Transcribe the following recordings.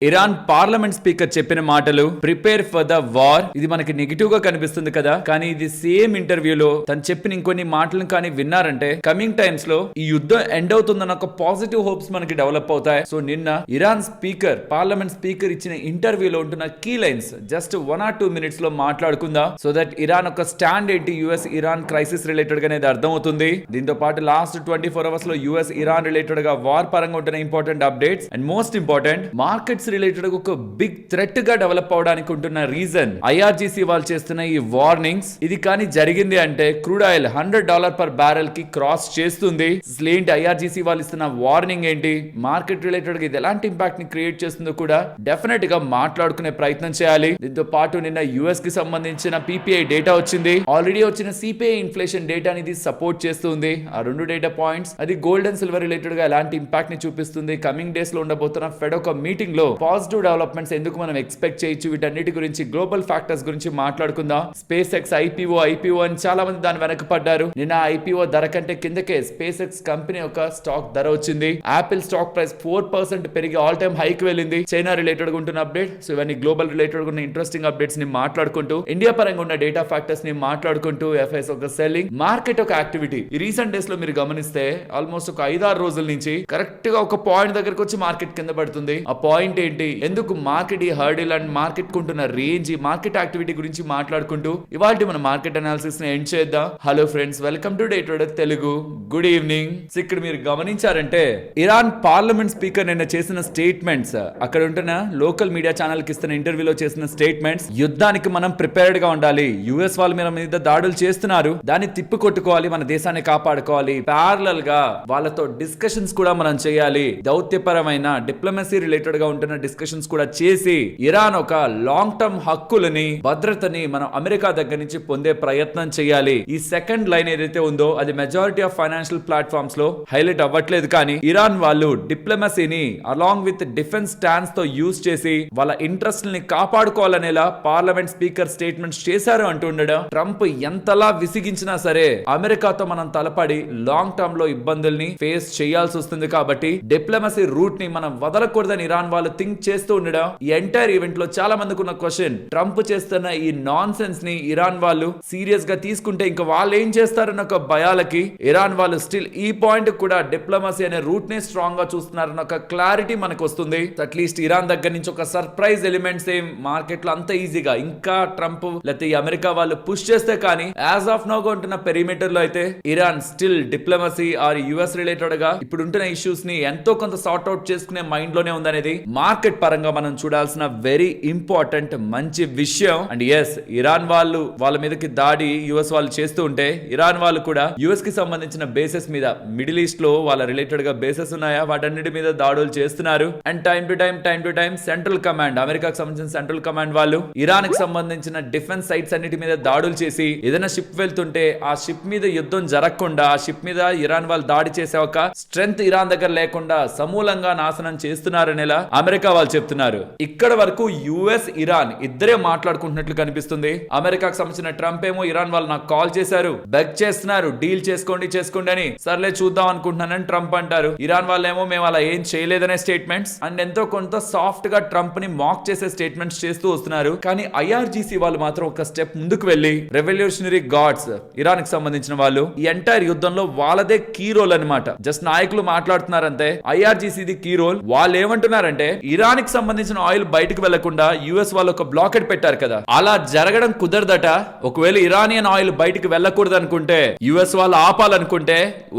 Iran parliament speaker చెప్పిన మాటలు prepare for the war, ఇది మనకి నెగిటివ్ గా కనిపిస్తుంది కదా, కానీ ఇది సేమ్ ఇంటర్వ్యూలో తను చెప్పిన ఇంకొన్ని మాటలను కానీ విన్నారంటే కమింగ్ టైమ్స్ లో ఈ యుద్ధం ఎండ్ అవుతుందన్న ఒక పాజిటివ్ హోప్స్ మనకి డెవలప్ అవుతాయి. సో నిన్న ఇరాన్ స్పీకర్, పార్లమెంట్ స్పీకర్ ఇచ్చిన ఇంటర్వ్యూలో ఉంటున్న key lines just 1 or 2 minutes లో మాట్లాడుకుందాం. సో దట్ ఇరాన్ ఒక స్టాండ్ ఏంటి యుఎస్ ఇరాన్ క్రైసిస్ రిలేటెడ్ గా అనేది అర్థం అవుతుంది. దీంతో పాటు లాస్ట్ 24 hours లో యుఎస్ ఇరాన్ రిలేటెడ్ గా వార్ పరంగా ఉంటున్న important updates and most important markets related ఒక బిగ్ థ్రెట్ గా డెవలప్ అవడానికి ఉంటున్న రీజన్ ఐఆర్జీసీ వాళ్ళు చేస్తున్న ఈ వార్నింగ్స్. ఇది కానీ జరిగింది అంటే క్రూడ్ ఆయిల్ $100 per barrel కి క్రాస్ చేస్తుంది. ఏంటి ఐఆర్జీసీ వాళ్ళు ఇస్తున్న వార్నింగ్ ఏంటి, మార్కెట్ రిలేటెడ్ గా ఇది ఎలాంటి ఇంపాక్ట్ ని క్రియేట్ చేస్తుందో కూడా డెఫినెట్ గా మాట్లాడుకునే ప్రయత్నం చేయాలి. దీంతో పాటు నిన్న యుఎస్ కి సంబంధించిన పీపీఐ డేటా వచ్చింది. ఆల్రెడీ వచ్చిన సిపిఐ ఇన్ఫ్లేషన్ డేటా అనేది సపోర్ట్ చేస్తుంది. ఆ రెండు డేటా పాయింట్స్ అది గోల్డ్ అండ్ సిల్వర్ రిలేటెడ్ గా ఎలాంటి ఇంపాక్ట్ ని చూపిస్తుంది, కమింగ్ డేస్ లో ఉండబోతున్న ఫెడ్ ఒక మీటింగ్ లో పాజిటివ్ డెవలప్మెంట్స్ ఎందుకు మనం ఎక్స్పెక్ట్ చేయొచ్చు, వీటన్నిటి గురించి గ్లోబల్ ఫ్యాక్టర్స్ గురించి మాట్లాడుకుందాం. స్పేస్ ఎక్స్ ఐపీఓ అని చాలా మంది దాని వెనక పడ్డారు. నిన్న ఐపీఓ ధర కంటే కిందకే స్పేస్ ఎక్స్ కంపెనీ యొక్క స్టాక్ ధర వచ్చింది. యాపిల్ స్టాక్ ప్రైస్ 4% పెరిగి ఆల్ టైమ్ హైక్ వెళ్ళింది. చైనా రిలేటెడ్ గా ఉంటున్న అప్డేట్. సో ఇవన్నీ గ్లోబల్ రిలేటెడ్ గా ఉన్న ఇంట్రెస్టింగ్ అప్డేట్స్ ని మాట్లాడుకుంటూ, ఇండియా పరంగా ఉన్న డేటా ఫ్యాక్టర్స్ ని మాట్లాడుకుంటూ, ఎఫ్ఐఎస్ ఒక సెల్లింగ్ మార్కెట్ ఒక యాక్టివిటీ ఈ రీసెంట్ డేస్ లో మీరు గమనిస్తే ఆల్మోస్ట్ ఒక 5-6 రోజుల నుంచి కరెక్ట్ గా ఒక పాయింట్ దగ్గరకు వచ్చి మార్కెట్ కింద పడుతుంది. ఆ పాయింట్ ఏంటి, ఎందుకు మార్కెట్ ఈ హర్డిల్ అండ్ మార్కెట్ కుంటున్న రేంజ్, ఈ మార్కెట్ యాక్టివిటీ గురించి మాట్లాడుకుంటూ ఇవాళ మన మార్కెట్ అనాలిసిస్ ని ఎండ్ చేద్దాం. Hello friends, welcome to day trader Telugu. Good evening. ఇక్కడ మీరు గమనించారంటే ఇరాన్ పార్లమెంట్ స్పీకర్ నిన్న చేసిన స్టేట్మెంట్స్, అక్కడ ఉంటున్న లోకల్ మీడియా ఛానల్ కి ఇస్తున్న ఇంటర్వ్యూలో చేసిన స్టేట్మెంట్స్, యుద్ధానికి మనం ప్రిపేర్డ్ గా ఉండాలి. యుఎస్ వాళ్ళ మీద దాడులు చేస్తున్నారు, దాన్ని తిప్పి కొట్టుకోవాలి, మన దేశాన్ని కాపాడుకోవాలి. ప్యారలల్ గా వాళ్ళతో డిస్కషన్స్ కూడా మనం చేయాలి. దౌత్యపరమైన డిప్లొమసీ రిలేటెడ్ గా ఉంటున్న డిస్కషన్స్ కూడా చేసి ఇరాన్ ఒక లాంగ్ టర్మ్ హక్కులని, భద్రతని మనం అమెరికా దగ్గర నుంచి పొందే ప్రయత్నం చేయాలి. ఈ సెకండ్ లైన్ ఏదైతే ఉందో అది మెజారిటీ ఆఫ్ ఫైనాన్షియల్ ప్లాట్ఫామ్స్ లో హైలైట్ అవ్వట్లేదు, కానీ ఇరాన్ వాళ్ళు డిప్లొమసీని అలాంగ్ విత్ డిఫెన్స్ స్టాండ్స్ తో యూజ్ చేసి వాళ్ళ ఇంట్రెస్ట్ ని కాపాడుకోవాలనేలా పార్లమెంట్ స్పీకర్ స్టేట్మెంట్స్ చేశారు అంటుండడం. ట్రంప్ ఎంతలా విసిగించినా సరే అమెరికాతో మనం తలపడి లాంగ్ టర్మ్ లో ఇబ్బందుల్ని ఫేస్ చేయాల్సి వస్తుంది. కాబట్టి డిప్లొమసీ రూట్ ని మనం వదలకూడదని ఇరాన్ వాళ్ళు థింక్ చేస్తూ ఉండడం. ఈ ఎంటైర్ ఈవెంట్ లో చాలా మందికి ఉన్న క్వశ్చన్, ట్రంప్ చేస్తున్న ఈ నాన్ సెన్స్ ని ఇరాన్ వాళ్ళు సీరియస్ గా తీసుకుంటే ఇంకా వాళ్ళు ఏం చేస్తారన్న ఒక భయాలకి ఇరాన్ వాళ్ళు స్టిల్ ఈ పాయింట్ కూడా డిప్లొమసీ అనే రూట్ ని స్ట్రాంగ్ గా చూస్తున్నారన్న ఒక క్లారిటీ మనకు వస్తుంది. అట్లీస్ట్ ఇరాన్ దగ్గర నుంచి ఒక సర్ప్రైజ్ ఎలిమెంట్స్ ఏం మార్కెట్ లో అంత ఈజీగా ఇంకా ట్రంప్ లేకపోతే ఈ అమెరికా వాళ్ళు పుష్ చేస్తే కానీ యాజ్ ఆఫ్ నో గా ఉంటున్న పెరిమీటర్ లో అయితే Iran still diplomacy are US related గా ఇప్పుడు ఉంటున్న ఇష్యూస్ ని ఎంతో కొంత సార్ట్ అవుట్ చేసుకునే మైండ్ లోనే ఉందనేది మార్కెట్ పరంగా మనం చూడాల్సిన వెరీ ఇంపార్టెంట్ మంచి విషయం. అండ్ ఎస్, ఇరాన్ వాళ్ళు వాళ్ళ మీదకి దాడి యుఎస్ వాళ్ళు చేస్తూ ఉంటే ఇరాన్ వాళ్ళు కూడా యుఎస్ కి సంబంధించిన బేసెస్ మీద, మిడిల్ ఈస్ట్ లో వాళ్ళ రిలేటెడ్ గా బేసెస్ ఉన్నాయా వాటన్నిటి మీద దాడులు చేస్తున్నారు. And time to time central command, అమెరికాకు సంబంధించిన సెంట్రల్ కమాండ్ వాళ్ళు ఇరాన్ కి సంబంధించిన డిఫెన్స్ సైట్స్ అన్నిటి మీద దాడులు చేసి ఏదైనా షిప్ వెళ్తుంటే ఆ షిప్ మీద యుద్ధం జరగకుండా ఆ షిప్ మీద ఇరాన్ వాళ్ళు దాడి చేసే ఒక స్ట్రెంగ్త్ ఇరాన్ దగ్గర లేకుండా సమూలంగా నాశనం చేస్తున్నారనేలా అమెరికా వాళ్ళు చెప్తున్నారు. ఇక్కడ వరకు యుఎస్ ఇరాన్ ఇద్దరే మాట్లాడుకుంటున్నట్లు కనిపిస్తుంది. అమెరికాకు సంబంధించిన ట్రంప్ ఏమో ఇరాన్ వాళ్ళు నాకు కాల్ చేశారు, బెగ్ చేస్తున్నారు, డీల్ చేసుకోండి అని. సర్లే చూద్దాం అనుకుంటున్నానని ట్రంప్ అంటారు. ఇరాన్ వాళ్ళేమో మేము అలా ఏం చేయలేదనే స్టేట్మెంట్స్ అండ్ ఎంతో కొంత సాఫ్ట్ గా ట్రంప్ ని మాక్ చేసే స్టేట్మెంట్స్ చేస్తూ వస్తున్నారు. కానీ ఐఆర్జీసీ వాళ్ళు మాత్రం ఒక స్టెప్ ముందుకు వెళ్లి రెవల్యూషనరీ గార్డ్స్ ఇరాన్ కి సంబంధించిన వాళ్ళు ఈ ఎంటైర్ యుద్ధంలో వాళ్ళదే కీ రోల్ అనమాట. జస్ట్ నాయకులు మాట్లాడుతున్నారంతే, ఐఆర్జీసీ కీ రోల్. వాళ్ళు ఏమంటున్నారంటే ఇరాన్ కి సంబంధించిన ఆయిల్ బయటకు వెళ్లకుండా యుఎస్ వాళ్ళు ఒక బ్లాకెట్ పెట్టారు కదా, అలా జరగడం కుదరదట. ఒకవేళ ఇరానియన్ ఆయిల్ బయటకు వెళ్ళకూడదు అనుకుంటే, యుఎస్ వాళ్ళు ఆపాలనుకుంటే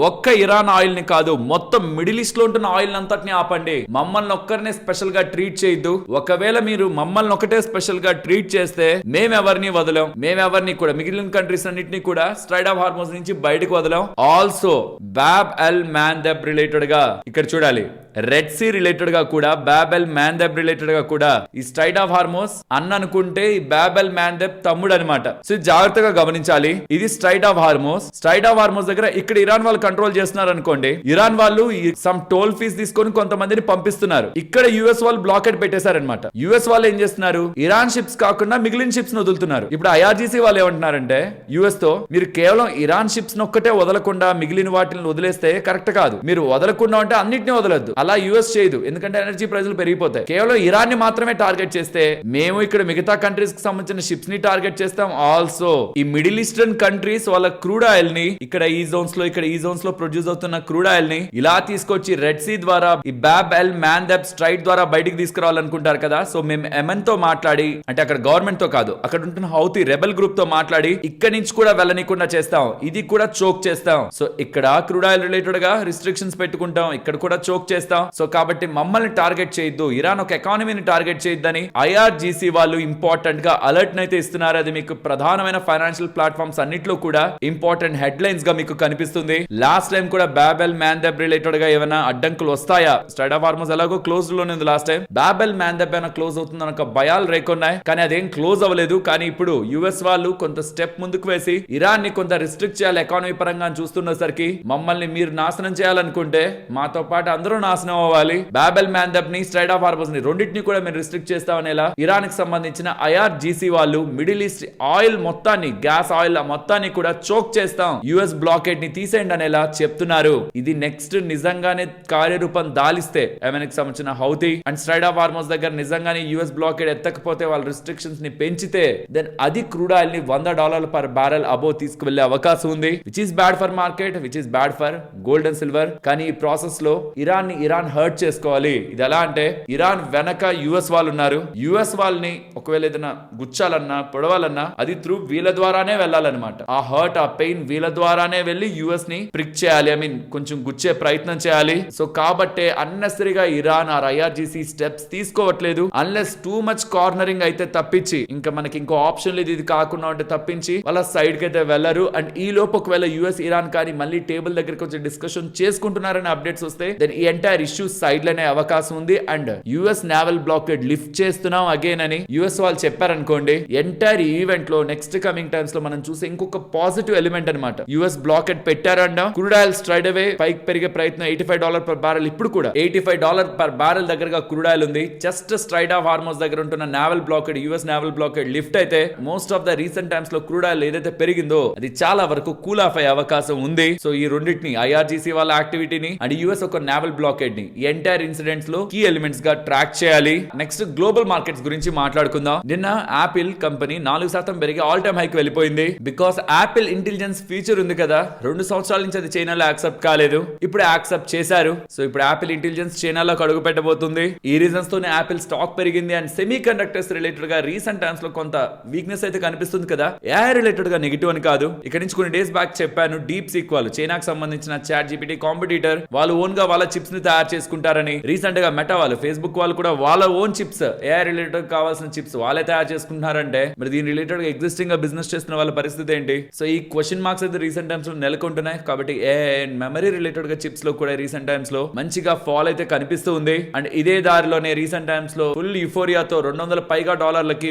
ఒక్క ఇరాన్ ఆయిల్ ని కాదు మొత్తం మిడిల్ ఈస్ట్ లో ఉంటున్న ఆయిల్ అంతటిని ఆపండి, మమ్మల్ని ఒక్కరినే స్పెషల్ గా ట్రీట్ చేయొద్దు. ఒకవేళ మీరు మమ్మల్ని ఒకటే స్పెషల్ గా ట్రీట్ చేస్తే మేమెవరిని వదలం, మేమెవరిని కూడా మిగిలిన కంట్రీస్ అన్నింటినీ కూడా స్ట్రైట్ ఆఫ్ హార్మోస్ నుంచి బయటకు వదలం. ఆల్సో బాబ్ అల్ మాందెబ్ రిలేటెడ్ గా ఇక్కడ చూడాలి, రెడ్ సీ రిలేటెడ్ గా కూడా, బాబెల్ మాందెబ్ రిలేటెడ్ గా కూడా ఈ స్ట్రైట్ ఆఫ్ హార్మోస్ అన్న అనుకుంటే ఈ బాబెల్ మాందెబ్ తమ్ముడు అనమాట. సో జాగ్రత్తగా గమనించాలి, ఇది straight of హార్మోస్. Straight of Hormuz దగ్గర ఇక్కడ ఇరాన్ వాళ్ళు కంట్రోల్ చేస్తున్నారు అనుకోండి, ఇరాన్ వాళ్ళు సమ్ టోల్ ఫీజ్ తీసుకొని కొంతమందిని పంపిస్తున్నారు. ఇక్కడ యుఎస్ వాళ్ళు బ్లాకెట్ పెట్టేశారనమాట. యుఎస్ వాళ్ళు ఏం చేస్తున్నారు, ఇరాన్ షిప్స్ కాకుండా మిగిలిన షిప్స్ ని వదులుతున్నారు. ఇప్పుడు ఐఆర్జీసీ వాళ్ళు ఏమంటున్నారంటే యుఎస్ తో, మీరు కేవలం ఇరాన్ షిప్స్ ఒక్కటే వదలకుండా మిగిలిన వాటిని వదిలేస్తే కరెక్ట్ కాదు, మీరు వదలకుండా అంటే అన్నిటిని వదలొద్దు. అలా యుఎస్ చేయదు, ఎందుకంటే ఎనర్జీ ప్రైజులు పెరిగిపోతాయి. కేవలం ఇరాన్ ని మాత్రమే టార్గెట్ చేస్తే మేము ఇక్కడ మిగతా కంట్రీస్ కి సంబంధించిన షిప్స్ ని టార్గెట్ చేస్తాం. ఆల్సో ఈ మిడిల్ ఈస్టర్న్ కంట్రీస్ వాళ్ళ క్రూడ్ ఆయిల్ ని ఇక్కడ ఈ జోన్స్ లో ప్రొడ్యూస్ అవుతున్న క్రూడ్ ఆయిల్ ని ఇలా తీసుకొచ్చి రెడ్ సీ ద్వారా ఈ బాబ్ ఎల్ మ్యాందబ్ స్ట్రైట్ ద్వారా బయటికి తీసుకురావాలనుకుంటారు కదా. సో మేము ఎమన్ తో మాట్లాడి, అంటే అక్కడ గవర్నమెంట్ తో కాదు, అక్కడ ఉంటున్న హౌతీ రెబెల్ గ్రూప్ తో మాట్లాడి ఇక్కడి నుంచి కూడా వెళ్ళనీయకుండా చేస్తాం, ఇది కూడా చోక్ చేస్తాం. సో ఇక్కడ క్రూడ్ ఆయిల్ రిలేటెడ్ గా రిస్ట్రిక్షన్స్ పెట్టుకుంటాం, ఇక్కడ కూడా చోక్ చేస్తాం. సో కాబట్టి మమ్మల్ని టార్గెట్ చేయొద్దు, ఇరాన్ ఒక ఎకానమీని టార్గెట్ చేయొద్దని ఐఆర్జీసీ వాళ్ళు ఇంపార్టెంట్ గా అలర్ట్ నైతే ఇస్తున్నారు. అది మీకు ప్రధానమైన ఫైనాన్షియల్ ప్లాట్ఫామ్స్ అన్నిట్లో కూడా ఇంపార్టెంట్ హెడ్ లైన్స్ గా మీకు కనిపిస్తుంది. లాస్ట్ టైం కూడా బాబెల్ మ్యాందబ్ రిలేటెడ్ గా ఏమైనా అడ్డంకులు వస్తాయా? స్ట్రైట్ ఆఫ్ హార్మజ్ ఎలాగో క్లోజ్ లోనే ఉంది. లాస్ట్ టైం బాబెల్ మ్యాందబ్ అయినా క్లోజ్ అవుతుందని ఒక భయాలు రేకొన్నాయి, కానీ అదేం క్లోజ్ అవ్వలేదు. కానీ ఇప్పుడు యుఎస్ వాళ్ళు కొంత స్టెప్ ముందుకు వేసి ఇరాన్ ని కొంత రిస్ట్రిక్ట్ చేయాలి ఎకానమీ పరంగా చూస్తున్నసరికి, మమ్మల్ని మీరు నాశనం చేయాలనుకుంటే మాతో పాటు అందరూ నాశనం అవ్వాలి. బాబెల్ మ్యాందబ్ ని స్ట్రైట్ ఆఫ్ హార్మజ్ ని రెండింటిని కూడా మీరు రిస్ట్రిక్ట్ చేస్తామనేలా ఇరాన్ కి సంబంధించిన ఐఆర్జీసీ వాళ్ళు మిడిల్ ఈస్ట్ ఆయిల్ మొత్తాన్ని, గ్యాస్ ఆయిల్ మొత్తాన్ని కూడా చోక్ చేస్తాం, యుఎస్ బ్లాకేడ్ ని తీసేయండి అనేలా చెప్తున్నారు. ఇది నెక్స్ట్ నిజంగానే కార్యరూపం దాలిస్తే యెమెన్ కి సంబంధించిన హౌతీ అండ్ స్ట్రైట్ ఆఫ్ హార్మజ్ దగ్గర నిజంగానే యుఎస్ బ్లాకేడ్ ఎత్తకపోతే, వాళ్ళ రిస్ట్రిక్షన్స్ ని పెంచితే, దెన్ అది క్రూడ్ ఆయిల్ ని $100 పర్ బ్యారెల్ అబో తీసుకువెళ్లే అవకాశం ఉంది. Which is bad for market, which is bad for gold and silver. కానీ ఈ ప్రాసెస్ లో ఇరాన్ హర్ట్ చేసుకోవాలి. ఇది ఎలా అంటే, ఇరాన్ వెనక యుఎస్ వాళ్ళు ఉన్నారు, యుఎస్ వాళ్ళని ఒకవేళ ఏదైనా గుచ్చాలన్నా పొడవాలన్నా అది త్రూ వీళ్ళ ద్వారానే వెళ్ళాలన్నమాట. ఆ హర్ట్, ఆ పెయిన్ వీళ్ళ ద్వారానే వెళ్ళి యుఎస్ ని ప్రిక్ చేయాలి, ఐ మీన్ కొంచెం గుచ్చే ప్రయత్నం చేయాలి. సో కాబట్టే అన్నెసరీగా ఇరాన్ ఆ ఐఆర్జీసీ స్టెప్స్ తీసుకోవట్లేదు, అన్లెస్ టూ మచ్ కార్నరింగ్ అయితే తప్పించి, ఇంకా మనకి ఇంకో ఆప్షన్ లేదు ఇది కాకుండా ఉంటే తప్పించి వాళ్ళ సైడ్ కి అయితే వెళ్ళరు. అండ్ ఈ లోపు ఒకవేళ యుఎస్ ఇరాన్ కానీ మళ్ళీ టేబుల్ దగ్గరికి వచ్చి డిస్కషన్ చేసుకుంటున్నారని అప్డేట్స్ వస్తే, దెన్ ఈ ఎంటైర్ ఇష్యూ సైడ్ లోనే అవకాశం ఉంది. And US naval blockade lift చేస్తున్నాం అగైన్ అని యుఎస్ వాళ్ళు చెప్పారనుకోండి, ఎంటైర్ ఈవెంట్ లో నెక్స్ట్ కమింగ్ టైమ్స్ లో మనం చూసే ఇంకొక పాజిటివ్ ఎలిమెంట్ అనమాట. యుఎస్ బ్లాకేడ్ పెట్టారన్న క్రూడ్ ఆయిల్ స్ట్రైట్ అవే పైకి పెరిగే ప్రయత్నం, $85 పర్ బ్యారెల్, ఇప్పుడు కూడా $85 పర్ బ్యారెల్ దగ్గరగా క్రూడ్ ఆయిల్ ఉంది. జస్ట్ స్ట్రైట్ ఆఫ్ హార్మోస్ దగ్గర ఉంటున్న naval blockade, US naval blockade lift అయితే most of the recent times లో క్రూడ్ ఆయిల్ ఏదైతే పెరిగిందో అది చాలా వరకు కూల్ ఆఫ్ అయ్యే అవకాశం ఉంది. సో ఈ రెండింటిని, ఐఆర్జీసీ వాళ్ళ యాక్టివిటీని అండ్ యుఎస్ ఒక నేవల్ బ్లాకేడ్ ని, ఈ ఎంటైర్ ఇన్సిడెంట్స్ లో కీ ఎలిమెంట్స్ గా ట్రాక్ చేయాలి. నెక్స్ట్ గ్లోబల్ మార్కెట్స్ గురించి మాట్లాడుకుందాం. నిన్న యాపిల్ కంపెనీ 4% పెరిగి ఆల్ టైమ్ హైక్ వెళ్ళిపోయింది. బికాస్ యాపిల్ ఇంటెలిజెన్స్ ఫీచర్ ఉంది కదా, 2 సంవత్సరాల నుంచి అది చైనాలో యాక్సెప్ట్ కాలేదు, ఇప్పుడు యాక్సెప్ట్ చేశారు. సో ఇప్పుడు యాపిల్ ఇంటెలిజెన్స్ చైనాలోకి అడుగు పెట్టబోతుంది. ఈ రీజన్స్ తోనే యాపిల్ స్టాక్ పెరిగింది. అండ్ సెమీ కండక్టర్స్ రిలేటెడ్ గా రీసెంట్ టైమ్స్ లో కొంత వీక్నెస్ అయితే కనిపిస్తుంది కదా, ఏఐ రిలేటెడ్ గా నెగిటివ్ అని కాదు. ఇక్కడ నుంచి కొన్ని డేస్ బ్యాక్ చెప్పాను, డీప్ సీక్ వాళ్ళు చైనాకు సంబంధించిన చాట్ జీపీటీ కాంపిటీటర్, వాళ్ళు ఓన్ గా వాళ్ళ చిప్స్ ని తయారు చేసుకుంటారని. రీసెంట్ గా మెటా వాళ్ళు, ఫేస్బుక్ వాళ్ళు కూడా వాళ్ళ ఓన్ చిప్స్, ఏఐ రిలేటెడ్ కావాల్సిన చిప్స్ వాళ్ళే తయారు చేసుకుంటున్నారంటే, మరి దీని రిలేటెడ్ గా ఎగ్జిస్టింగ్ గా బిజినెస్ చేస్తున్న వాళ్ళ పరిస్థితి ఏంటి? సో ఈ క్వశ్చన్ మార్క్స్ అయితే రీసెంట్ టైమ్స్ లో నెలకొంటున్నాయి. కాబట్టి ఏఐ అండ్ మెమరీ రిలేటెడ్ గా చిప్స్ లో కూడా రీసెంట్ టైమ్స్ లో మంచిగా ఫాల్ అయితే కనిపిస్తూ ఉంది. అండ్ ఇదే దారిలోనే రీసెంట్ టైమ్స్ లో ఫుల్ యుఫోరియాతో $200 పైగా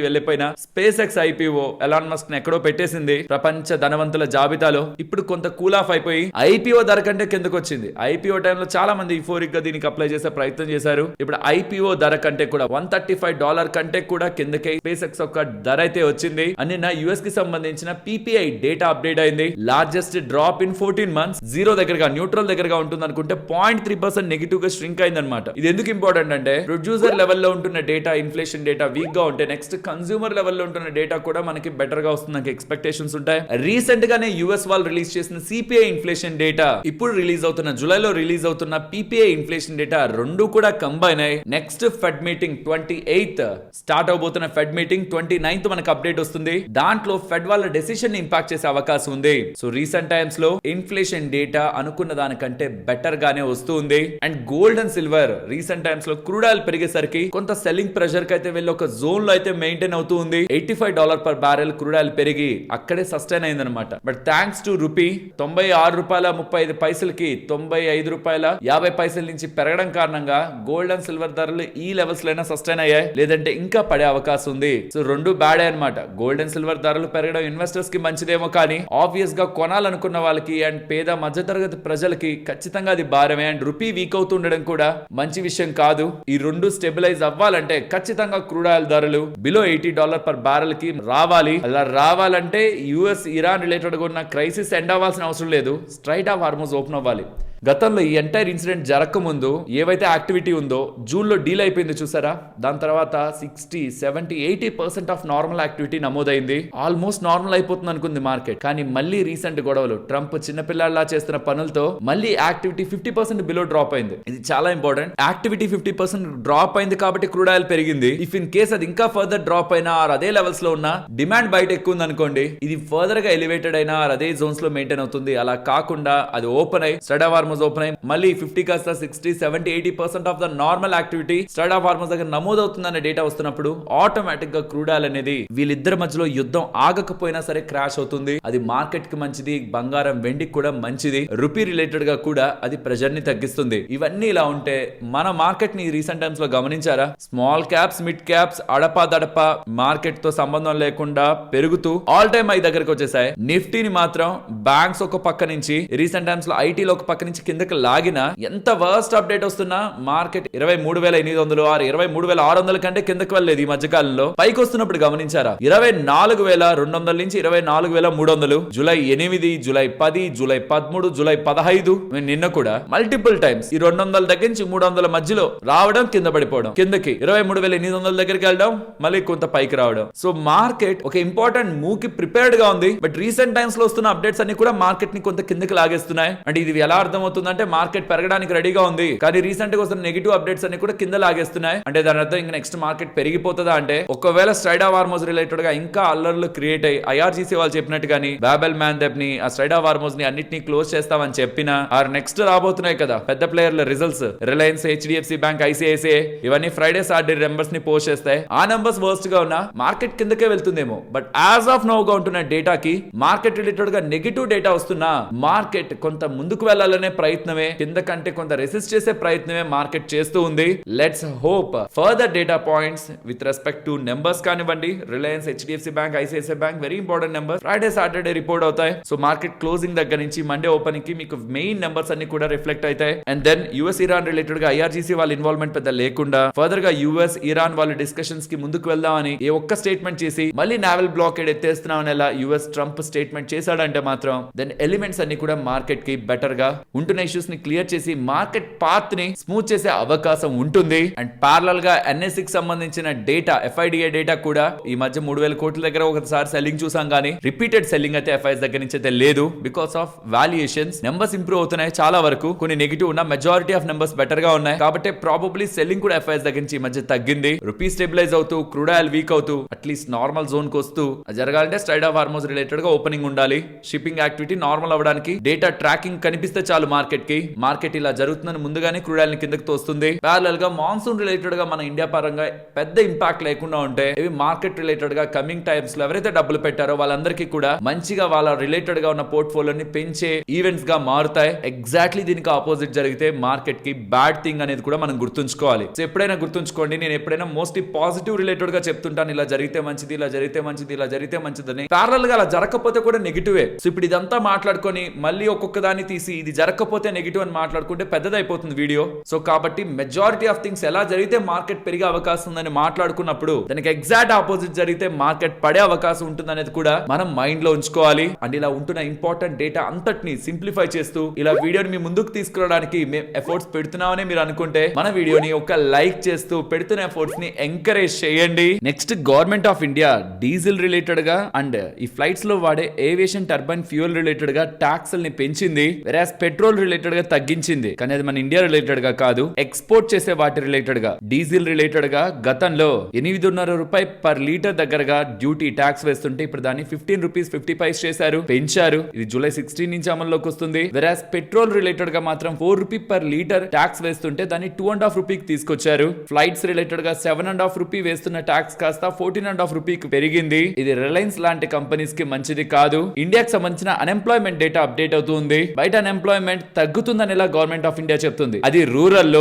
వెళ్ళిపోయిన space X IPO Elon Musk ని ఎక్కడో పెట్టేసింది ప్రపంచ ధనవంతుల జాబితాలో. ఇప్పుడు కొంత కూల్ ఆఫ్ అయిపోయి ఐపీఓ ధర కంటే కిందకు వచ్చింది. ఐపీఓ టైంలో చాలా మంది యుఫోరిక్ గా దీనికి అప్లై చేసే ప్రయత్నం చేశారు. ఇప్పుడు ఐపీఓ ధర కంటే కూడా $135 కంటే కూడా కిందకి స్పేస్ ఎక్స్ యొక్క ధర అయితే వచ్చింది. అని నా యుఎస్ కి సంబంధించిన పీపీఐ డేటా అప్డేట్ అయింది. Largest drop in 14 months, zero దగ్గరగా, న్యూట్రల్ దగ్గరగా ఉంటుంది అనుకుంటే 0.3% నెగిటివ్ గా స్ట్రింక్ అయింది అనమాట. ఇది ఎందుకు ఇంపార్టెంట్ అంటే, ప్రొడ్యూసర్ లెవెల్లో ఉంటున్న డేటా, ఇన్ఫ్లేషన్ డేటా వీక్ గా ఉంటే నెక్స్ట్ కన్స్యూమర్ లెవెల్లో ఉంటున్న డేటా కూడా మనకి బెటర్ గా వస్తుంది, నాకు ఎక్స్పెక్టేషన్స్ ఉంటాయి. రీసెంట్ గానే యుఎస్ వాళ్ళు రిలీజ్ చేసిన సిపిఐ ఇన్ఫ్లేషన్ డేటా, ఇప్పుడు రిలీజ్ అవుతున్న జూలైలో రిలీజ్ అవుతున్న పీపీఐ ఇన్ఫ్లేషన్ డేటా రెండు కూడా కంబైన్ అయ్యి next Fed meeting 28th start అవబోతున్న ఫెడ్ మీటింగ్ 29th మనకు అప్డేట్ వస్తుంది. దాంట్లో ఫెడ్ వాళ్ళ డెసిషన్ ని ఇంపాక్ట్ చేసే అవకాశం ఉంది. సో రీసెంట్ టైమ్స్ లో ఇన్ఫ్లేషన్ డేటా అనుకున్న దానికంటే బెటర్ గానే వస్తుంది. And gold and silver recent times లో క్రూడ్ ఆయిల్ పెరిగేసరికి కొంత సెల్లింగ్ ప్రెషర్ కి అయితే వెళ్ళి ఒక జోన్ లో అయితే మెయింటైన్ అవుతూ ఉంది. $85 పర్ బ్యారెల్ క్రూడ్ ఆయిల్ పెరిగి అక్కడే సస్టైన్ అయిందనమాట. బట్ థ్యాంక్స్ టు రూపీ $96.35 కి $95.50 నుంచి పెరగడం కారణంగా గోల్డ్ అండ్ సిల్వర్ ధరలు ఈ లెవెల్స్ లైనా సస్టైన్ అయ్యాయి, లేదంటే ఇంకా పడే అవకాశం ఉంది. సో రెండు బ్యాడ్ అనమాట. గోల్డ్ అండ్ సిల్వర్ ధరలు పెరగడం ఇన్వెస్టర్స్ కి మంచిదేమో, కానీ ఆబ్వియస్ గా కొనాలనుకున్న వాళ్ళకి అండ్ పేద మధ్యతరగతి ప్రజలకి ఖచ్చితంగా అది భారమే. అండ్ రూపీ వీక్ అవుతుండడం కూడా మంచి విషయం కాదు. ఈ రెండు స్టెబిలైజ్ అవ్వాలంటే ఖచ్చితంగా క్రూడ్ ఆయిల్ ధరలు బిలో $80 పర్ బ్యారెల్ కి రావాలి. అలా రావాలంటే యుఎస్ ఇరాన్ రిలేటెడ్ గా ఉన్న క్రైసిస్ ఎండ్ అవ్వాల్సిన అవసరం లేదు, స్ట్రైట్ ఆఫ్ హార్మోస్ ఓపెన్ అవ్వాలి. గతంలో ఈ ఎంటైర్ ఇన్సిడెంట్ జరగక ముందు ఏవైతే యాక్టివిటీ ఉందో జూన్ లో డీల్ అయిపోయింది చూసారా, దాని తర్వాత 60-70-80% ఆఫ్ నార్మల్ యాక్టివిటీ నమోదైంది. ఆల్మోస్ట్ నార్మల్ అయిపోతుంది అనుకుంది మార్కెట్. కానీ మళ్ళీ రీసెంట్ గొడవలు, ట్రంప్ చిన్నపిల్లల్లా చేస్తున్న పనులతో మళ్ళీ యాక్టివిటీ 50% బిలో డ్రాప్ అయింది. ఇది చాలా ఇంపార్టెంట్. యాక్టివిటీ 50% డ్రాప్ అయింది కాబట్టి క్రూడ్ ఆయిల్ పెరిగింది. ఇఫ్ ఇన్ కేస్ అది ఇంకా ఫర్దర్ డ్రాప్ అయినా అదే లెవెల్స్ లో ఉన్న డిమాండ్ బయట ఎక్కువ ఉంది అనుకోండి, ఇది ఫర్దర్ గా ఎలివేటెడ్ అయినా అదే జోన్స్ లో మెయింటైన్ అవుతుంది. అలా కాకుండా అది ఓపెన్ అయి స్ట్రైట్ ఆఫ్ హార్మోజ్ ఓపెన్ అయి మళ్ళీ 50 కాస్త 60-70-80% of the normal activity straight of Hormuz దగ్గర నమోదవుతుందనే డేటా వస్తున్నప్పుడు ఆటోమేటిక్ గా క్రూడ్ ఆయిల్ అనేది వీళ్ళిద్దరి మధ్యలో యుద్ధం ఆగకపోయినా సరే క్రాష్ అవుతుంది. అది మార్కెట్ కి మంచిది, బంగారం వెండికి కూడా మంచిది. రూపీ రిలేటెడ్ గా కూడా అది ప్రెజర్ ని తగ్గిస్తుంది. ఇవన్నీ ఇలా ఉంటే మన మార్కెట్ ని రీసెంట్ టైమ్స్ లో గమనించారా, స్మాల్ క్యాప్స్, మిడ్ క్యాప్స్ అడపా మార్కెట్ తో సంబంధం లేకుండా పెరుగుతూ ఆల్ టైమ్ హై దగ్గరకు వచ్చేసాయి. నిఫ్టీని మాత్రం బ్యాంక్స్ ఒక పక్క నుంచి, రీసెంట్ టైమ్స్ లో ఐటీలో ఒక పక్క నుంచి కిందకి లాగిన ఎంత వర్స్ట్ అప్డేట్ వస్తున్నా మార్కెట్ 23,800 23,600 కంటే కిందకి వెళ్ళలేదు. ఈ మధ్య కాలంలో పైకి వస్తున్నప్పుడు గమనించారా, 24,200 నుంచి 24,300, జూలై 8, జూలై 10, జూలై 13, జూలై 15, నిన్న కూడా మల్టిపుల్ టైమ్స్ ఈ 200 దగ్గర నుంచి 300 మధ్యలో రావడం, కింద పడిపోవడం, కిందకి 23,800 దగ్గరికి వెళ్ళడం, మళ్ళీ కొంత పైకి రావడం. సో మార్కెట్ ఒక ఇంపార్టెంట్ మూవ్ కి ప్రిపేర్డ్ గా ఉంది. బట్ రీసెంట్ టైమ్స్ లో వస్తున్న అప్డేట్స్ అన్ని కూడా మార్కెట్ ని కొంత కిందకి లాగేస్తున్నాయి. అంటే ఇది ఎలా అర్థమవుతుందంటే మార్కెట్ పెరగడానికి రెడీగా ఉంది, కానీ రీసెంట్ గా వస్తున్న నెగిటివ్ అప్డేట్స్ అన్ని కూడా కింద లాగేస్తున్నాయి. అంటే దాని అర్థం ఇంకా నెక్స్ట్ మార్కెట్ పెరిగిపోతుందా అంటే, ఒకవేళ స్ట్రైట్ ఆఫ్ హార్మోజ్ రిలేటెడ్ గా ఇంకా అల్లర్లు క్రియేట్ అయ్యి ఐఆర్జీసీ వాళ్ళు చెప్పినట్టు కానీ బాబెల్ మ్యాన్దెబ్ ని ఆ స్ట్రైట్ ఆఫ్ హార్మోజ్ ని అన్నిటిని క్లోజ్ చేస్తామని చెప్పినా, ఆర్ నెక్స్ట్ రాబోతున్నాయి కదా పెద్ద ప్లేయర్ల results, Reliance, HDFC bank, ICICI, ఇవన్నీ ఫ్రైడే సాటర్డే నెంబర్స్ ని పోస్ట్ చేస్తాయి. ఆ నెంబర్స్ వర్స్ట్ గా ఉన్నా మార్కెట్ కిందకే వెళ్తుందేమో. బట్ యాజ్ ఆఫ్ నౌ గా ఉంటున్న డేటాకి మార్కెట్ రిలేటెడ్ గా నెగిటివ్ డేటా వస్తున్నా మార్కెట్ కొంత ముందుకు వెళ్లాలనే ప్రయత్నమే, కింద కంటే కొంత రెసిస్ట్ చేసే ప్రయత్నమే మార్కెట్ చేస్తూ ఉంది. Let's hope further data points with respect to numbers కానివ్వండి, Reliance, HDFC bank, ICICI bank very important number Friday Saturday report అవుతాయి. సో మార్కెట్ క్లోజింగ్ దగ్గర నుంచి మండే ఓపెనింగ్ కి మీకు మెయిన్ నెంబర్స్ అన్ని కూడా రిఫ్లెక్ట్ అవుతాయి. And then US Iran related గా ఐఆర్జీసీ వాళ్ళ ఇన్వాల్వ్మెంట్ పెద్ద లేకుండా ఫర్దర్ గా యుఎస్ ఇరాన్ వాళ్ళ డిస్కషన్స్ కి ముందుకు వెళ్దామని ఏ ఒక్క స్టేట్మెంట్ చేసి మళ్ళీ నావల్ బ్లాకేడ్ ఎత్తేస్తున్నామని ఎలా యుఎస్ ట్రంప్ స్టేట్మెంట్ చేశాడంటే మాత్రం దెన్ ఎలిమెంట్స్ అన్ని కూడా మార్కెట్ కి బెటర్ గా ఉంటున్న ఇష్యూస్ ని క్లియర్ చేసి మార్కెట్ పాత్ ని స్మూత్ చేసే అవకాశం ఉంటుంది. అండ్ ప్యారలల్ గా ఎన్ఎస్సి కి సంబంధించిన డేటా, ఎఫ్ఐడిఏ డేటా కూడా ఈ మధ్య 3,000 కోట్ల దగ్గర ఒకసారి సెల్లింగ్ చూసాం, కానీ రిపీటెడ్ సెల్లింగ్ అయితే ఎఫ్ఐఎస్ దగ్గర నుంచి అయితే లేదు. Because of valuations numbers improve అవుతున్నాయి చాలా వరకు, కొన్ని నెగిటివ్ ఉన్న మెజారిటీ ఆఫ్ నెంబర్స్ బెటర్ గా ఉన్నాయి. కాబట్టి ప్రాబబ్లీ సెల్లింగ్ కూడా ఎఫ్ఐఎస్ దగ్గర నుంచి ఈ మధ్య తగ్గింది. రూపీ స్టెబిలైజ్ అవుతూ, క్రూడ్ ఆయిల్ వీక్ అవుతూ, అట్లీస్ట్ నార్మల్ జోన్ కు వస్తూ జరగాలంటే స్ట్రైట్ ఆఫ్ హార్మోజ్ రిలేటెడ్ గా ఓపెనింగ్ ఉండాలి. షిప్పింగ్ యాక్టివిటీ నార్మల్ అవ్వడానికి డేటా ట్రాకింగ్ కనిపిస్తే చాలు మార్కెట్ ఇలా జరుగుతుందని ముందుగానే క్రూడ్ ఆయిల్ ని కిందకి తోస్తుంది. ప్యారలల్ గా మాన్సూన్ రిలేటెడ్ గా మన ఇండియా పరంగా పెద్ద ఇంపాక్ట్ లేకుండా ఉంటే, ఇవి మార్కెట్ రిలేటెడ్ గా కమింగ్ టైమ్స్ లో ఎవరైతే డబ్బులు పెట్టారో వాళ్ళందరికీ కూడా మంచిగా వాళ్ళ రిలేటెడ్ గా ఉన్న పోర్ట్ఫోలియోని పెంచే ఈవెంట్స్ గా మారుతాయి. ఎగ్జాక్ట్లీ దీనికి ఆపోజిట్ జరిగితే మార్కెట్ కి బ్యాడ్ థింగ్ అనేది కూడా మనం గుర్తుంచుకోవాలి. సో ఎప్పుడైనా గుర్తుంచుకోండి, నేను ఎప్పుడైనా మోస్ట్లీ పాజిటివ్ రిలేటెడ్ గా చెప్తుంటాను, ఇలా జరిగితే మంచిది, ఇలా జరిగితే మంచిది, ఇలా జరిగితే మంచిదని. ప్యారలల్ గా అలా జరగకపోతే కూడా నెగిటివే. సో ఇప్పుడు ఇదంతా మాట్లాడుకొని మళ్ళీ ఒక్కొక్క దాన్ని తీసి ఇది జరగకపోతే నెగిటివ్ అని మాట్లాడుకుంటే పెద్దదైపోతుంది వీడియో. సో కాబట్టి మెజారిటీ ఆఫ్ థింగ్స్ ఎలా జరిగితే మార్కెట్ పెరిగే అవకాశం ఉందని మాట్లాడుకున్నప్పుడు దానికి ఎగ్జాక్ట్ ఆపోజిట్ జరిగితే మార్కెట్ పడే అవకాశం ఉంటుంది అనేది కూడా మనం మైండ్ లో ఉంచుకోవాలి. అండ్ ఇలా ఉంటున్న ఇంపార్టెంట్ డేటా అంతటిని సింప్లిఫై చేస్తూ ఇలా వీడియోని మీ ముందుకు తీసుకురావడానికి మేము ఎఫర్ట్స్ పెడుతున్నామని మీరు అనుకుంటే మన వీడియోని ఒక లైక్ చేస్తూ పెడుతున్న ఎఫర్ట్స్ ని ఎంకరేజ్ చేయండి. Next, government of India diesel related గా అండ్ ఈ ఫ్లైట్స్ లో వాడే ఏవియేషన్ టర్బైన్ ఫ్యూయల్ రిలేటెడ్ గా ట్యాక్స్ ని పెంచింది, వెరాస్ పెట్రోల్ రిలేటెడ్ గా తగ్గించింది. కానీ అది మన ఇండియా రిలేటెడ్ గా కాదు, ఎక్స్పోర్ట్ చేసే వాటి రిలేటెడ్ గా. డీజిల్ రిలేటెడ్ గా గతంలో 8.5 రూపాయి పర్ లీటర్ దగ్గరగా డ్యూటీ ట్యాక్స్ వేస్తుంటే ఇప్పుడు దాన్ని 15 రూపీస్ 50 పైస్ చేశారు, పెంచారు. ఇది జూలై 16 నుంచి అమల్లోకి వస్తుంది. వెరాస్ పెట్రోల్ రిలేటెడ్ గా మాత్రం 4 రూపీ పర్ లీటర్ ట్యాక్స్ వేస్తుంటే దాన్ని 2.5 రూపీకి తీసుకొచ్చారు. ఫ్లైట్స్ రిలేటెడ్ గా 7.5 రూపీ వేస్తున్న ట్యాక్స్ కాస్త 14.5 రూపీకి పెరిగింది. ఇది రిలయన్స్ లాంటి కంపెనీస్ కి మంచిది కాదు. ఇండియాకి సంబంధించిన అన్ఎంప్లాయ్మెంట్ డేటా అప్డేట్ అవుతుంది. బయట అన్ఎంప్లాయ్మెంట్ తగ్గుతుందని ఇలా గవర్నమెంట్ ఆఫ్ ఇండియా చెప్తుంది. అది రూరల్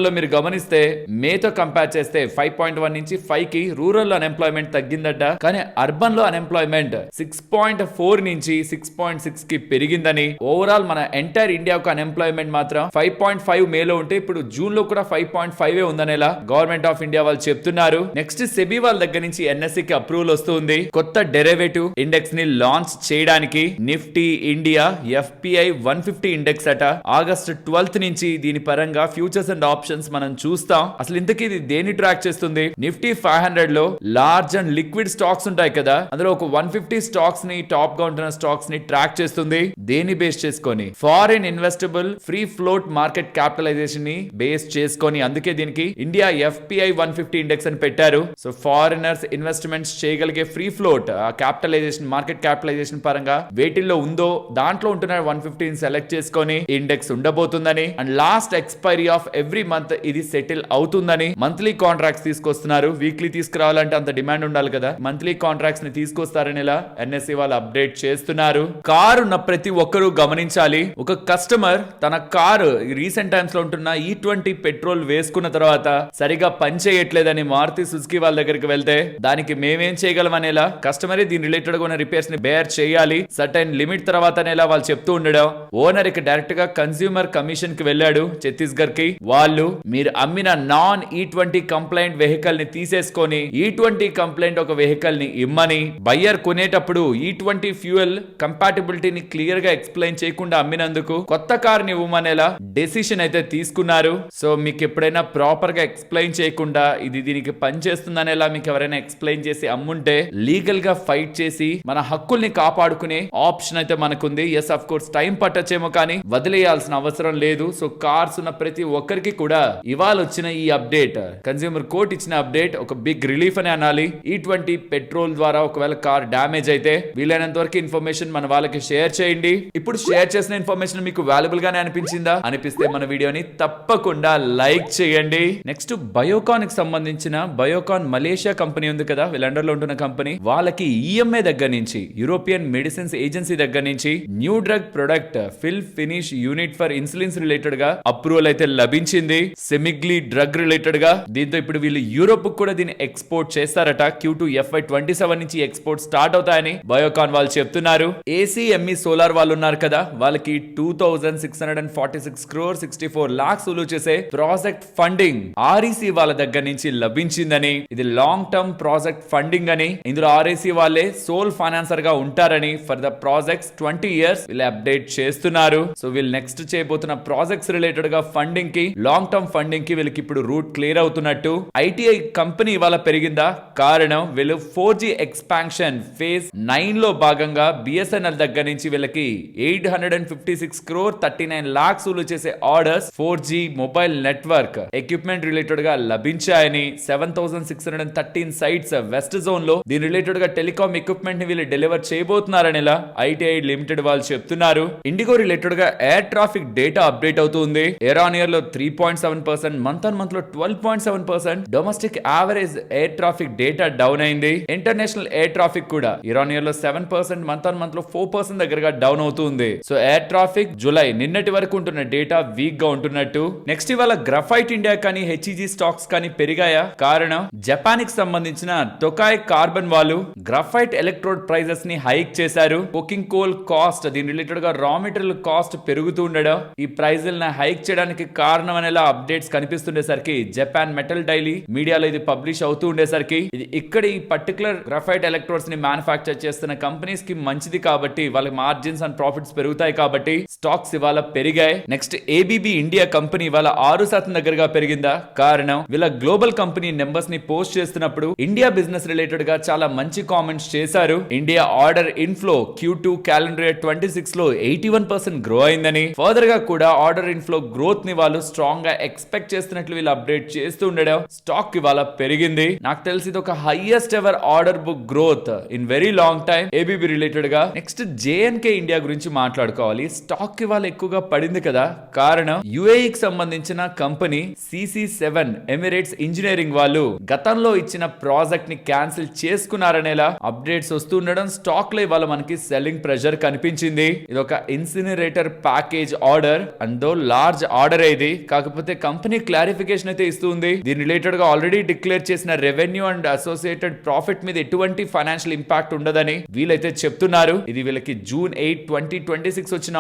లో మీరు గమనిస్తే మేతో కంపేర్ చేస్తే 5.1 నుంచి 5 కి రూరల్ అన్ఎంప్లాయ్మెంట్ తగ్గిందట. కానీ అర్బన్ లో అన్ఎంప్లాయ్మెంట్ 6.4 నుంచి 6.6 కి పెరిగిందని, ఓవరాల్ మన ఎంటైర్ ఇండియా అన్ఎంప్లాయ్మెంట్ మాత్రం 5.5 మేలో ఉంటే ఇప్పుడు జూన్ లో కూడా 5.5 ఉందనేలా గవర్నమెంట్ ఆఫ్ ఇండియా వాళ్ళు చెప్తున్నారు. నెక్స్ట్, సెబీ వాళ్ళ దగ్గర నుంచి ఎన్ఎస్సి కి అప్రూవల్ వస్తుంది కొత్త డెరివేటివ్ ఇండెక్స్ ని లాంచ్ చేయడానికి. Nifty India FPI 150 index index అట. ఆగస్ట్ 12th నుంచి దీని పరంగా ఫ్యూచర్స్ అండ్ ఆప్షన్స్ మనం చూస్తాం. అసలు ఇంతకీ ఇది దేని ట్రాక్ చేస్తుంది? నిఫ్టీ 500 లో లార్జ్ అండ్ లిక్విడ్ స్టాక్స్ ఉంటాయి కదా, అందులో ఒక 150 స్టాక్స్ ని, టాప్ గా ఉంటున్న స్టాక్స్ ని ట్రాక్ చేస్తుంది. దేని బేస్ చేసుకొని? Foreign investable free float market capitalization ని బేస్ చేసుకొని. అందుకే దీనికి ఇండియా FPI 150 ఇండెక్స్ అని పెట్టారు. సో ఫారినర్స్ ఇన్వెస్ట్మెంట్స్ చేయగలిగే free float capitalization, market capitalization పరంగా వేటిల్లో ఉందో దాంట్లో ఉంటున్న 150 సెలెక్ట్ చేసుకొని ఇండెక్స్ ఉండబోతుందని, and last expiry of every month ఇది సెటిల్ అవుతుందని. మంత్లీ కాంట్రాక్ట్స్ తీసుకొస్తున్నారు. వీక్లీ తీసుకురావాలంటే అంత డిమాండ్ ఉండాలి కదా, మంత్లీ కాంట్రాక్ట్స్ ని తీసుకొస్తారని ఇలా NSE వాళ్ళు అప్డేట్ చేస్తున్నారు. కారు ఉన్న ప్రతి ఒక్కరూ గమనించాలి, ఒక కస్టమర్ తన కారు రీసెంట్ టైమ్స్ లో ఉంటున్న E20 పెట్రోల్ వేసుకున్న తర్వాత సరిగా పనిచేయట్లేదని మారుతి సుజుకి వాళ్ళ దగ్గరికి వెళ్తే దానికి మేమేం చేయగలం అనేలా కస్టమరే దీని రిలేటెడ్ గా ఉన్న రిపేర్స్ ని బేర్ చేయాలి, సర్టైన్ లిమిట్ తర్వాత అనేలా వాళ్ళు చెప్తూ ఉండడం. ఓనర్ ఇక డైరెక్ట్ గా కన్స్యూమర్ కమిషన్ కి వెళ్ళాడు ఛత్తీస్గఢ్ కి. వాళ్ళు మీరు అమ్మిన నాన్ E20 కంప్లైంట్ వెహికల్ ని తీసేసుకొని E20 కంప్లైంట్ ఒక వెహికల్ ని ఇమ్మని, బయ్యర్ కొనేటప్పుడు E20 ఫ్యూయల్ కంపాటిబిలిటీని క్లియర్ గా ఎక్స్ప్లెయిన్ చేయకుండా అమ్మినందుకు కొత్త కార్ ని ఇవ్వమనేలా డెసిషన్ అయితే తీసుకున్నారు. సో మీకు ఎప్పుడైనా ప్రాపర్ గా ఎక్స్ప్లెయిన్ చేయకుండా ఇది దీనికి పనిచేస్తుందనేలా మీకు ఎవరైనా ఎక్స్ప్లెయిన్ చేసి అమ్ముంటే లీగల్ గా ఫైట్ చేసి మన హక్కుల్ని కాపాడుకునే ఆప్షన్ అయితే మనకుంది. ఎస్, ఆఫ్ కోర్స్ టైం పట్టొచ్చేమో కానీ వదిలేయాల్సిన అవసరం లేదు. సో కార్స్ ఉన్న ప్రతి ఒక్కరికి కూడా ఇవాళ వచ్చిన ఈ అప్డేట్, కన్స్యూమర్ కోర్ట్ ఇచ్చిన అప్డేట్ ఒక బిగ్ రిలీఫ్ అని అనాలి. E20 పెట్రోల్ ద్వారా ఒకవేళ కార్ డ్యామేజ్ అయితే వీలైనంత వరకు ఇన్ఫర్మేషన్ మన వాళ్ళకి షేర్ చేయండి. ఇప్పుడు షేర్ చేసిన ఇన్ఫర్మేషన్ మీకు వాల్యుబుల్ గానే అనిపించిందా? అనిపిస్తే మన వీడియోని తప్పకుండా లైక్ చేయండి. నెక్స్ట్ బయోకాన్ కి సంబంధించిన బయోకాన్ మలేషియా కంపెనీ ఉంది కదా, వీళ్ళండర్ లో ఉంటున్న కంపెనీ, వాళ్ళకి EMA దగ్గర నుంచి, యూరోపియన్ మెడిసిన్స్ ఏజెన్సీ దగ్గర నుంచి new drug product fill finish unit for insulins related గా అప్రూవల్ అయితే లభించింది. సెమిగ్లీ డ్రగ్ రిలేటెడ్ గా. దీంతో ఇప్పుడు వీళ్ళు యూరోప్ కూడా దీన్ని ఎక్స్పోర్ట్ చేస్తారట. Q2 FY 27 నుంచి ఎక్స్పోర్ట్ స్టార్ట్ అవుతాయని బయోకాన్ వాళ్ళు చెప్తున్నారు. ACME సోలార్ వాళ్ళు ఉన్నారు కదా, వాళ్ళకి 2646 crore 64 lakhs విలువ చేసే ప్రాజెక్ట్ ఫండింగ్ REC వాళ్ళ దగ్గర నుంచి లభించిందని, ఇది లాంగ్ టర్మ్ ప్రాజెక్ట్ ఫండింగ్ అని, ఇందులో REC వాళ్ళే సోల్ ఫైనాన్సర్ గా ఉంటారని ఫర్ ద ప్రాజెక్ట్స్ 20 years వీళ్ళు అప్డేట్ చేస్తున్నారు. సో వీళ్ళు నెక్స్ట్ చేయబోతున్న ప్రాజెక్ట్స్ రిలేటెడ్ గా ఫండింగ్ కి, లాంగ్ టర్మ్ ఫండింగ్ కి వీళ్ళకి ఇప్పుడు రూట్ క్లియర్ అవుతున్నట్టు. ITI కంపెనీ ఇవాళ పెరిగిందా? కారణం వీళ్ళు 4G ఎక్స్పాన్షన్ ఫేజ్ 9 లో భాగంగా BSNL దగ్గర నుంచి వీళ్ళకి 856 crore 39 lakhs విలువ చేసే orders 4G mobile network equipment related గా లభించాయని, 7613 సైట్స్ వెస్ట్ జోన్ లో దీని రిలేటెడ్ గా టెలికాం ఎక్విప్మెంట్ ని వీళ్ళు డెలివర్ చేయబోతున్నారని ఇలా ITI లిమిటెడ్ వాళ్ళు చెప్తున్నారు. ఇండిగో రిలేటెడ్ గా ఎయిర్ ట్రాఫిక్ డేటా అప్డేట్ అవుతుంది. ఇయర్ ఆన్ ఇయర్ లో 3.7%, మంత్ ఆన్ మంత్ లో 12.7%. Domestic average air traffic data down అయింది. ఇంటర్నేషనల్ ఎయిర్ ట్రాఫిక్ కూడా ఇయర్ ఆన్ ఇయర్ లో 7%, మంత్ ఆన్ మంత్ లో 4% దగ్గరగా డౌన్ అవుతుంది. సో ఎయిర్ ట్రాఫిక్ జూలై నిన్నటి వరకు ఉంటున్న డేటా వీక్ గా ఉంటున్నట్టు. నెక్స్ట్ ఇవాళ గ్రాఫైట్ ఇండియా కానీ HEG స్టాక్స్ కానీ పెరిగాయా? కారణం జపాన్ కి సంబంధించిన టొకాయ్ కార్బన్ వాళ్ళు గ్రాఫైట్ ఎలక్ట్రోడ్ ప్రైజెస్ ని హైక్ చేశారు. కుకింగ్ కోల్ కాస్ట్, దీని రిలేటెడ్ గా రా మెటీరియల్ కాస్ట్ పెరుగుతూ ఉండడం ఈ ప్రైజులను హైక్ చేయడానికి కారణం అనేలా అప్డేట్స్ కనిపిస్తుండేసరికి జపాన్ మెటల్ డైలీ మీడియాలో ఇది పబ్లిష్ అవుతూ ఉండేసరికి ఇది ఇక్కడ ఈ పర్టికులర్ గ్రాఫైట్ ఎలక్ట్రోడ్స్ ని మ్యానుఫ్యాక్చర్ చేస్తున్న కంపెనీస్ కి మంచిది కాబట్టి వాళ్ళ మార్జిన్స్ అండ్ ప్రాఫిట్స్ పెరుగుతాయి కాబట్టి స్టాక్స్ ఇవాళ పెరిగాయి. నెక్స్ట్ ABB ఇండియా కంపెనీ ఇవాళ 6% దగ్గరగా పెరిగిందా? కారణం వీళ్ళ గ్లోబల్ కంపెనీ నెంబర్స్ ని పోస్ట్ చేస్తున్నప్పుడు ఇండియా బిజినెస్ రిలేటెడ్ గా చాలా మంచి కామెంట్స్ చేశారు. India order inflow Q2 calendar year 26 లో 81% గ్రో అయిందని, ఫర్దర్ గా కూడా ఆర్డర్ ఇన్ఫ్లో గ్రోత్ ని వాళ్ళు స్ట్రాంగ్ గా ఎక్స్పెక్ట్ చేస్తున్నట్లు వీళ్ళు అప్డేట్ చేస్తూ ఉండడం స్టాక్ ఇవాళ పెరిగింది. నాకు తెలిసి ఇది ఒక highest ever order book growth in very long time ABB related గా. నెక్స్ట్ JNK ఇండియా గురించి మాట్లాడుకోవాలి. స్టాక్ ఇవాళ ఎక్కువగా పడింది కదా, కారణం UAE కి సంబంధించిన కంపెనీ CC7 ఎమిరేట్స్ ఇంజనీరింగ్ వాళ్ళు గతంలో ఇచ్చిన ప్రాజెక్ట్ ని క్యాన్సిల్ చేసుకున్నారనేలా అప్డేట్స్ వస్తుండడం స్టాక్ లో ఇవాళ మనకి సెల్లింగ్ ప్రెషర్ కనిపించింది. ఇది ఒక ఇన్సినరేటర్ ప్యాకేజ్ ఆర్డర్, అందో లార్జ్ ఆర్డర్ ఇది. కాకపోతే కంపెనీ క్లారిఫికేషన్ అయితే ఇస్తుంది. దీని రిలేటెడ్ గా ఆల్రెడీ డిక్లేర్ చేసిన రెవెన్యూ అండ్ అసోసియేటెడ్ ప్రాఫిట్ మీద ఎటువంటి ఫైనాన్షియల్ ఇంపాక్ట్ ఉండదని వీళ్ళైతే చెప్తున్నారు. ఇది వీళ్ళకి June 8, 2026 వచ్చిన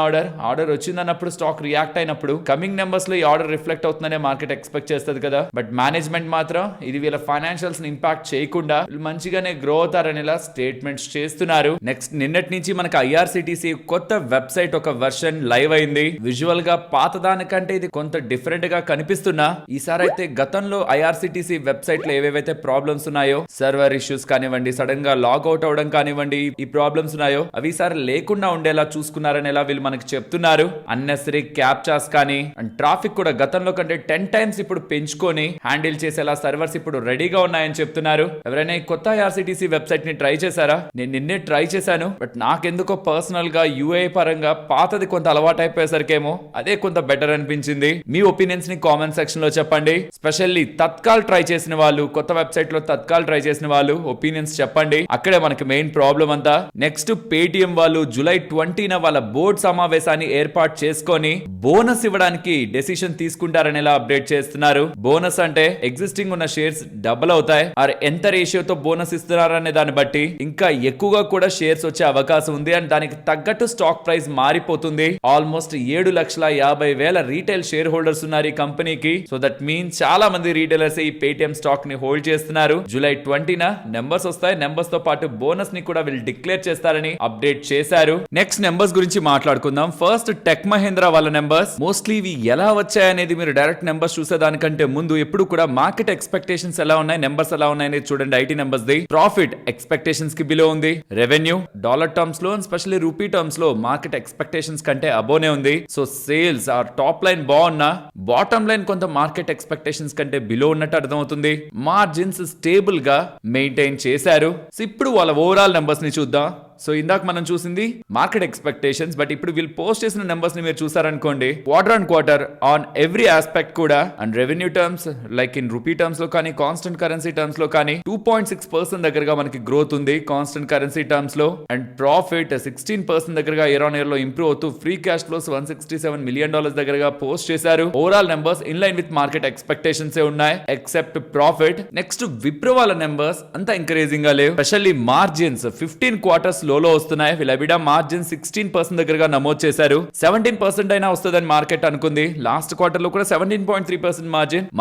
ఆర్డర్ వచ్చిందన్నప్పుడు స్టాక్ రియాక్ట్ అయినప్పుడు కమింగ్ నెంబర్స్ లో ఈ ఆర్డర్ రిఫ్లెక్ట్ అవుతుందనే మార్కెట్ ఎక్స్పెక్ట్ చేస్తుంది కదా. బట్ మేనేజ్మెంట్ మాత్రం ఇది వీళ్ళ ఫైనాన్షియల్స్ ని ఇంపాక్ట్ చేయకుండా మంచిగానే గ్రో అవుతారనేలా స్టేట్మెంట్స్ చేస్తున్నారు. నెక్స్ట్ నిన్నటి నుంచి మనకి IRCTC కొత్త వెబ్సైట్ ఒక వెర్షన్ వెర్షన్ లైవ్ అయింది. విజువల్ గా పాత దానికంటే ఇది కొంత డిఫరెంట్ గా కనిపిస్తున్నా, ఈసారి అయితే గతంలో ఐఆర్సిటిసి వెబ్సైట్ లో ఏవేవైతే ప్రాబ్లమ్స్ ఉన్నాయో, సర్వర్ ఇష్యూస్ కానివ్వండి, సడన్ గా లాగౌట్ అవడం కానివ్వండి, ఈ ప్రాబ్లమ్స్ ఉన్నాయో అవి ఈసారి లేకుండా ఉండేలా చూసుకున్నారని ఎలా వీళ్ళు మనకి చెప్తున్నారు. అన్నెసరీ క్యాప్చాస్ కానీ అండ్ ట్రాఫిక్ కూడా గతంలో కంటే 10 times ఇప్పుడు పెంచుకొని హ్యాండిల్ చేసేలా సర్వర్స్ ఇప్పుడు రెడీగా ఉన్నాయని చెప్తున్నారు. ఎవరైనా ఈ కొత్త ఐఆర్సిటిసి వెబ్సైట్ ని ట్రై చేశారా? నేను నిన్నే ట్రై చేశాను, బట్ నాకెందుకో పర్సనల్ గా యూఐ పరంగా పాతది కొంత అలవాటు అయిపోయేసరికేమో అదే కొంత బెటర్ అనిపించింది. మీ ఒపీనియన్స్ ని కామెంట్ సెక్షన్ లో చెప్పండి. స్పెషల్లీ తత్కాల్ ట్రై చేసిన వాళ్ళు, కొత్త వెబ్సైట్ లో తత్కాల్ ట్రై చేసిన వాళ్ళు ఒపీనియన్స్ చెప్పండి. అక్కడే మనకి మెయిన్ ప్రాబ్లం అంతా. నెక్స్ట్ పేటిఎం వాళ్ళు జూలై 20న వాళ్ళ బోర్డు సమావేశాన్ని ఏర్పాటు చేసుకొని బోనస్ ఇవ్వడానికి డెసిషన్ తీసుకుంటారని ఎలా అప్డేట్ చేస్తున్నారు. బోనస్ అంటే ఎగ్జిస్టింగ్ ఉన్న షేర్స్ డబుల్ అవుతాయి, ఆర్ ఎంత రేషియోతో బోనస్ ఇస్తున్నారనే దాన్ని బట్టి ఇంకా ఎక్కువగా కూడా షేర్స్ వచ్చే అవకాశం ఉంది. అండ్ దానికి తగ్గట్టు స్టాక్ ప్రైస్ మారిపోతుంది. ఆల్మోస్ట్ 7,50,000 రీటైల్ షేర్ హోల్డర్స్ ఉన్నారు ఈ కంపెనీకి. సో దట్ మీన్స్ చాలా మంది రీటైలర్స్ ఈ పేటిఎం స్టాక్ ని హోల్డ్ చేస్తున్నారు. జూలై 20న నెంబర్స్ వస్తాయి, నెంబర్స్ తో పాటు బోనస్ ని కూడా వీళ్ళు డిక్లేర్ చేస్తారని అప్డేట్ చేశారు. నెక్స్ట్ నెంబర్స్ గురించి మాట్లాడుకుందాం. ఫస్ట్ టెక్ మహేంద్ర వాళ్ళ నెంబర్స్. మోస్ట్లీ ఇవి ఎలా వచ్చాయనేది మీరు డైరెక్ట్ నెంబర్స్ చూసేదానికంటే ముందు ఎప్పుడు కూడా మార్కెట్ ఎక్స్పెక్టేషన్స్ ఎలా ఉన్నాయి, నెంబర్స్ ఎలా ఉన్నాయి చూడండి. ఐటీ నెంబర్స్ ది ప్రాఫిట్ ఎక్స్పెక్టేషన్స్ కి బిలో ఉంది. రెవెన్యూ డాలర్ టర్మ్స్ లో, స్పెషల్లీ రూపీ టర్మ్స్ లో మార్కెట్ ఎక్స్పెక్టేషన్స్ కంటే అబోనే ఉంది. So sales or top line బాగున్నా, బాటమ్ లైన్ కొంత మార్కెట్ ఎక్స్పెక్టేషన్స్ కంటే బిలో ఉన్నట్టు అర్థమవుతుంది. మార్జిన్స్ స్టేబుల్ గా మెయింటైన్ చేశారు. సో ఇప్పుడు వాళ్ళ ఓవరాల్ నెంబర్స్ ని చూద్దాం. సో ఇందాక మనం చూసింది మార్కెట్ ఎక్స్పెక్టేషన్స్, బట్ ఇప్పుడు వీళ్ళు పోస్ట్ చేసిన నెంబర్స్ ని మీరు చూసారనుకోండి, quarter on quarter on every aspect కూడా and revenue terms like in rupee terms లో కానీ, కాన్స్టెంట్ కరెన్సీ టర్మ్స్ లో కానీ 2.6% దగ్గరగా మనకి గ్రోత్ ఉంది కాన్స్టెంట్ కరెన్సీ టర్మ్స్ లో. అండ్ ప్రాఫిట్ 16% దగ్గరగా ఇయర్ ఆన్ ఇయర్ లో ఇంప్రూవ్ అవుతూ ఫ్రీ క్యాష్ ఫ్లోస్ $167 million దగ్గరగా పోస్ట్ చేశారు. Overall numbers in line with market expectations ఉన్నాయి ఎక్సెప్ట్ ప్రాఫిట్. నెక్స్ట్ విప్రో వాళ్ళ నెంబర్స్ అంత ఎంకరేజింగ్ గా లేవు. స్పెషల్లీ మార్జిన్స్ 15 quarters లోలో వస్తున్నాయి. వీళ్ళ EBITDA మార్జిన్ 16% దగ్గరగా నమోదు చేశారు. 17% అయినా వస్తుందని మార్కెట్ అనుకుంది. లాస్ట్ క్వార్టర్ లో కూడా 17.3%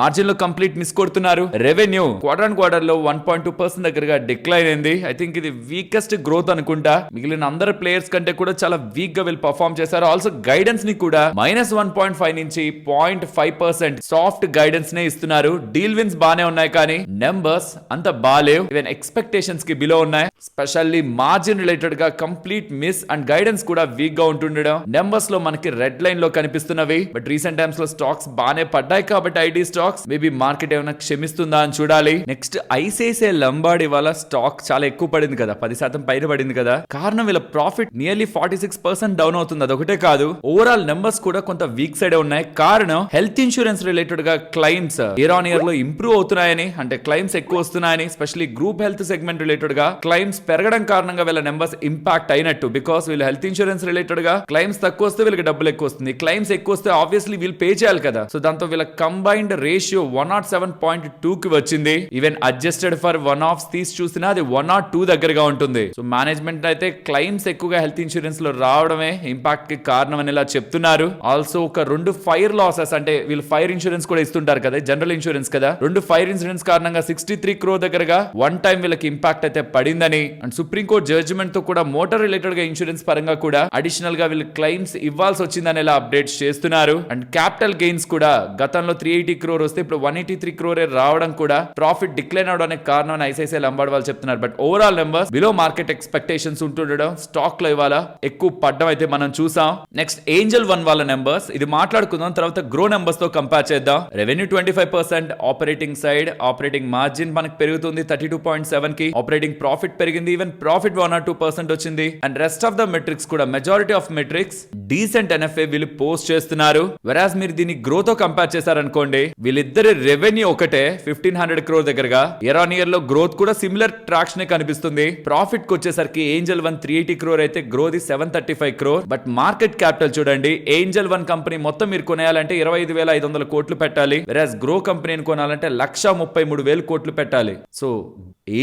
మార్జిన్ లో కంప్లీట్ మిస్ కొడుతున్నారు. రెవెన్యూ క్వార్టర్ ఆన్ క్వార్టర్ లో 1.2% దగ్గరగా డిక్లైన్ అయింది. ఐ థింక్ ఇది వీకెస్ట్ గ్రోత్ అనుకుంటా. మిగిలిన అందరు ప్లేయర్స్ కంటే కూడా చాలా వీక్ గా వీళ్ళు పర్ఫార్మ్ చేశారు. ఆల్సో గైడెన్స్ ని కూడా -1.5 నుంచి 0.5% సాఫ్ట్ గైడెన్స్ నే ఇస్తున్నారు. డీల్ విన్స్ బానే ఉన్నాయి కానీ నెంబర్స్ అంత బాలేవు. ఈవెన్ ఎక్స్పెక్టేషన్స్ కి బిలో ఉన్నాయి. స్పెషల్లీ మార్జిన్ రిలేటెడ్ గా కంప్లీట్ మిస్ అండ్ గైడెన్స్ కూడా వీక్ గా ఉంటుండడం నెంబర్స్ లో మనకి రెడ్ లైన్ లో కనిపిస్తున్నవి. బట్ రీసెంట్ టైమ్స్ లో స్టాక్స్ బానే పడ్డాయి కాబట్టి ఐటీ స్టాక్స్ మేబీ మార్కెట్ ఏమైనా క్షమిస్తుందా అని చూడాలి. నెక్స్ట్ ఐసిఐసిఐ లంబార్డ్ ఇవాళ స్టాక్ చాలా ఎక్కువ పడింది కదా, 10% పైన పడింది కదా. కారణం వీళ్ళ ప్రాఫిట్ నియర్లీ 46% డౌన్ అవుతుంది. అదొకటే కాదు, ఓవరాల్ నెంబర్స్ కూడా కొంత వీక్ సైడ్ ఉన్నాయి. కారణం హెల్త్ ఇన్సూరెన్స్ రిలేటెడ్ గా క్లైమ్స్ ఇయర్ ఆన్ ఇయర్ లో ఇంప్రూవ్ అవుతున్నాయని, అంటే క్లైమ్స్ ఎక్కువ వస్తున్నాయని, specially group health segment related గా క్లైమ్స్ పెరగడం కారణంగా వీళ్ళ నెంబర్స్ ఇంపాక్ట్ అయినట్టు. బికాస్ వీళ్ళు హెల్త్ ఇన్సూరెన్స్ రిలేటెడ్ గా క్లైమ్స్ తక్కువ వస్తే వీళ్ళకి డబ్బులు ఎక్కువ వస్తుంది, క్లైమ్స్ ఎక్కువ వస్తే ఆబ్వియస్లీ వీళ్ళు పే చేయాలి కదా. సో దాంతో వీళ్ళ కంబైన్డ్ రేషియో 107.2 కి వచ్చింది. Even adjusted for one of తీసి చూసినా అది 102 దగ్గరగా ఉంటుంది. సో మేనేజ్మెంట్ అయితే క్లైమ్స్ ఎక్కువగా హెల్త్ ఇన్సూరెన్స్ లో రావడమే ఇంపాక్ట్ కి కారణం అని ఇలా చెప్తున్నారు. ఆల్సో ఒక 2 ఫైర్ లాసెస్, అంటే వీళ్ళు ఫైర్ ఇన్సూరెన్స్ కూడా ఇస్తుంటారు కదా, జనరల్ ఇన్సూరెన్స్ కదా, 2 ఫైర్ ఇన్సూరెన్స్ కారణంగా 63 crore దగ్గరగా వన్ టైం వీళ్ళకి ఇంపాక్ట్ అయితే పడిందని. అండ్ సుప్రీంకోర్టు జడ్జిమెంట్ తో కూడా మోటార్ రిలేటెడ్ గా ఇన్సూరెన్స్ పరంగా కూడా అడిషనల్ గా వీళ్ళు క్లైమ్స్ ఇవ్వాల్సి వచ్చిందని ఇలా అప్డేట్స్ చేస్తున్నారు. అండ్ క్యాపిటల్ గెయిన్స్ కూడా గతంలో 380 crore వస్తే ఇప్పుడు 183 crore రావడం కూడా ప్రాఫిట్ డిక్లైన్ అవడానికి కారణం అని ఐసిఐసిఐ లంబార్డ్ వాళ్ళు చెప్తున్నారు. But overall numbers below market expectations ఉంటుండడం, స్టాక్ లో ఇవాళ ఎక్కువ పడ్డం అయితే మనం చూసాం. నెక్స్ట్ ఏంజల్ వన్ వాళ్ళ నెంబర్స్ ఇది మాట్లాడుకుందాం, తర్వాత గ్రో నెంబర్స్ తో కంపేర్ చేద్దాం. Revenue 25%, operating side operating margin మనకు పెరుగుతుంది 32.7 కి, ఆపరేటింగ్ ప్రాఫిట్ పెరిగింది, ఈవెన్ ప్రాఫిట్ 102% వచ్చింది. And rest of the metrics కూడా majority of metrics decent enough వీళ్ళు పోస్ట్ చేస్తున్నారు. వెరాజ్ మీరు దీన్ని గ్రో తో కంపేర్ చేశారనుకోండి, వీళ్ళిద్దరి రెవెన్యూ ఒకటే 1500 crore దగ్గరగా, ఇయర్ ఆన్ ఇయర్ లో గ్రోత్ కూడా సిమిలర్ ట్రాక్షన్ కనిపిస్తుంది. ప్రాఫిట్ కి వచ్చేసరికి ఏంజల్ వన్ 380 crore అయితే growth 735 crore. But market capital చూడండి, ఏంజల్ వన్ కంపెనీ మొత్తం మీరు కొనేయాలంటే 25,500 కోట్లు పెట్టాలి, వెరాజ్ గ్రో కంపెనీని కొనాలంటే 1,33,000 కోట్లు పెట్టాలి. సో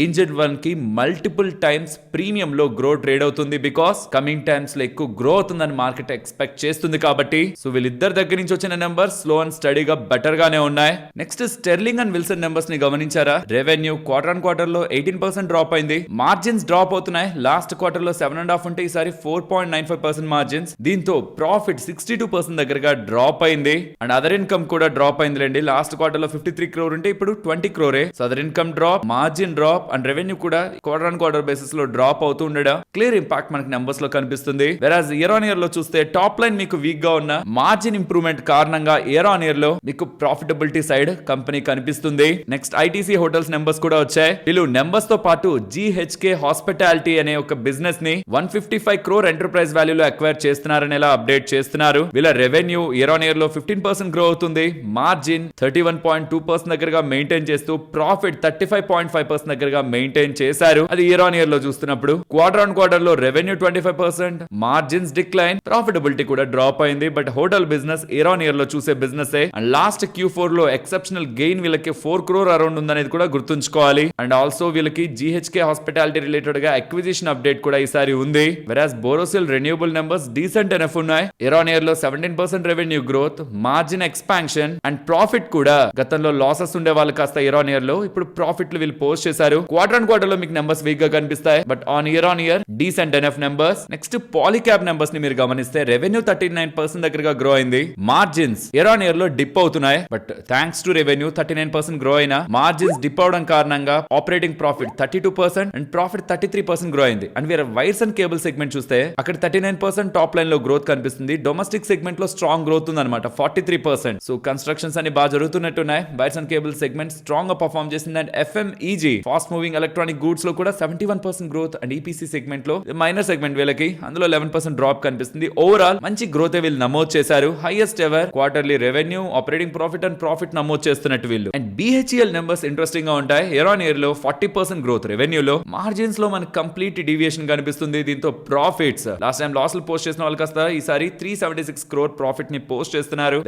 ఏంజల్ వన్ కి మల్టిపుల్ టైమ్స్ ప్రీమియం లో గ్రో ట్రేడ్ అవుతుంది బికాస్ కమింగ్ టైమ్స్ లో ఎక్కువ గ్రో అవుతుందని మార్కెట్ ఎక్స్పెక్ట్ చేస్తుంది కాబట్టి సో వీళ్ళిద్దరి దగ్గర నుంచి వచ్చిన నెంబర్స్ స్లో అండ్ స్టడీగా బెటర్ గానే ఉన్నాయి. Next sterling and Wilson numbers ని గమనించారా? రెవెన్యూ క్వార్టర్ లో 18% డ్రాప్ అయింది. మార్జిన్స్ డ్రాప్ అవుతున్నాయి. లాస్ట్ క్వార్టర్ లో 7.5 ఉంటే ఈసారి 4.95% మార్జిన్స్. దీంతో ప్రాఫిట్ 62% దగ్గరగా డ్రాప్ అయింది. అండ్ అదర్ ఇన్కమ్ కూడా డ్రాప్ అయిందిలేండి. లాస్ట్ క్వార్టర్ లో 53 crore ఉంటే ఇప్పుడు 20 crore. So other income drop, margin drop and revenue కూడా క్వార్టర్ బేసిస్ లో డ్రాప్ అవుతూ ఉండడం క్లియర్ ఇంపాక్ట్ మనకి నెంబర్స్ లో కనిపిస్తుంది. వెరాజ్ ఇయర్ ఆన్ ఇయర్ లో చూస్తే టాప్ లైన్ మీకు వీక్ గా ఉన్న మార్జిన్ ఇంప్రూవ్మెంట్ కారణంగా ఇయర్ ఆన్ ఇయర్ లో మీకు ప్రాఫిటబిలిటీ సైడ్ కంపెనీ కనిపిస్తుంది. నెక్స్ట్ ఐటీసీ హోటల్స్ నెంబర్స్ కూడా వచ్చాయి. వీళ్ళు నెంబర్స్ తో పాటు జీహెచ్కే హాస్పిటాలిటీ అనే ఒక బిజినెస్ ని 155 crore ఎంటర్ప్రైజ్ వాల్యూలో అక్వైర్ చేస్తున్నారని ఎలా అప్డేట్ చేస్తున్నారు. వీళ్ళ రెవెన్యూ ఇయర్ ఆన్ ఇయర్ లో 15% గ్రో అవుతుంది. మార్జిన్ 31.2% దగ్గరగా మెయింటైన్ చేస్తూ ప్రాఫిట్ 35.5% దగ్గరగా మెయింటైన్ చేశారు. అది ఇయర్ ఆన్ ఇయర్ లో చూస్తున్నప్పుడు క్వార్టర్ లో రెవెన్యూ 25%, మార్జిన్స్ డిక్లైన్, ప్రాఫిటబిలిటీ కూడా డ్రాప్ అయింది. But hotel business year on year లో చూసే బిజినెస్ అండ్ లాస్ట్ Q4 లో ఎక్సెప్షనల్ గెయిన్ వీళ్ళకి 4 crore అరౌండ్ ఉందనేది కూడా గుర్తుంచుకోవాలి. అండ్ ఆల్సో వీళ్ళకి జీహెచ్కే హాస్పిటాలిటీ రిలేటెడ్ గా అక్విజిషన్ అప్డేట్ కూడా ఈసారి ఉంది. వెరాస్ Borosil renewable numbers decent enough ఉన్నాయి. ఇయర్ ఆన్ ఇయర్ లో 17% revenue growth, margin expansion and profit కూడా గతంలో లాసెస్ ఉండే వాళ్ళు కాస్త ఇయర్ ఆన్ ఇయర్ లో ఇప్పుడు ప్రాఫిట్లు వీళ్ళు పోస్ట్ చేశారు. క్వార్టర్ లో మీకు నెంబర్స్ వీక్ గా కనిపిస్తాయి. But on year decent enough numbers. Next Polycab numbers ని మీరు గమనిస్తే రెవెన్యూ 39% దగ్గరగా గ్రో అయింది. మార్జిన్స్ ఇయర్ ఆన్ ఇయర్ లో డిప్ అవుతున్నాయి. But thanks to revenue 39% grow అయినా మార్జిన్స్ డిప్ అవడం కారణంగా operating profit 32% and profit 33% grow అయింది. అండ్ వీరు వైర్స్ అండ్ కేబుల్ సెగ్మెంట్ చూస్తే అక్కడ 39% టాప్ లైన్ లో గ్రోత్ కనిపిస్తుంది. డొమెస్టిక్ సెగ్మెంట్ లో స్ట్రాంగ్ గ్రోత్ ఉంది అనమాట 43%. సో కన్స్ట్రక్షన్స్ అన్ని బాగా జరుగుతున్నట్టున్నాయి. Wires and cable segment strong గా పర్ఫార్మ్ చేసింది. And FMEG fast moving electronic goods లో కూడా 71% గ్రోత్ అండ్ ఈపీసీ సెగ్మెంట్ లో మైనర్ సెగ్మెంట్ వీళ్ళకి అందులో 11% డ్రాప్ కనిపిస్తుంది. ఓవరాల్ మంచి గ్రోత్ వీళ్ళు నమోదు చేశారు. Highest ever quarterly revenue, operating profit and profit నమోదు చేస్తున్నట్టు వీళ్ళు. అండ్ బిహెచ్ఈఎల్ నెంబర్స్ ఇంట్రెస్టింగ్ గా ఉంటాయి. ఇయర్ ఆన్ ఇయర్ లో 40% గ్రోత్ రెవెన్యూలో, మార్జిన్స్ లో మనకి కంప్లీట్ డీవియేషన్ కనిపిస్తుంది. దీంతో profits last time loss post చేసిన వాళ్ళు కాస్త ఈసారి 376 crore ప్రాఫిట్ ని పోస్ట్ చేస్తున్నారు.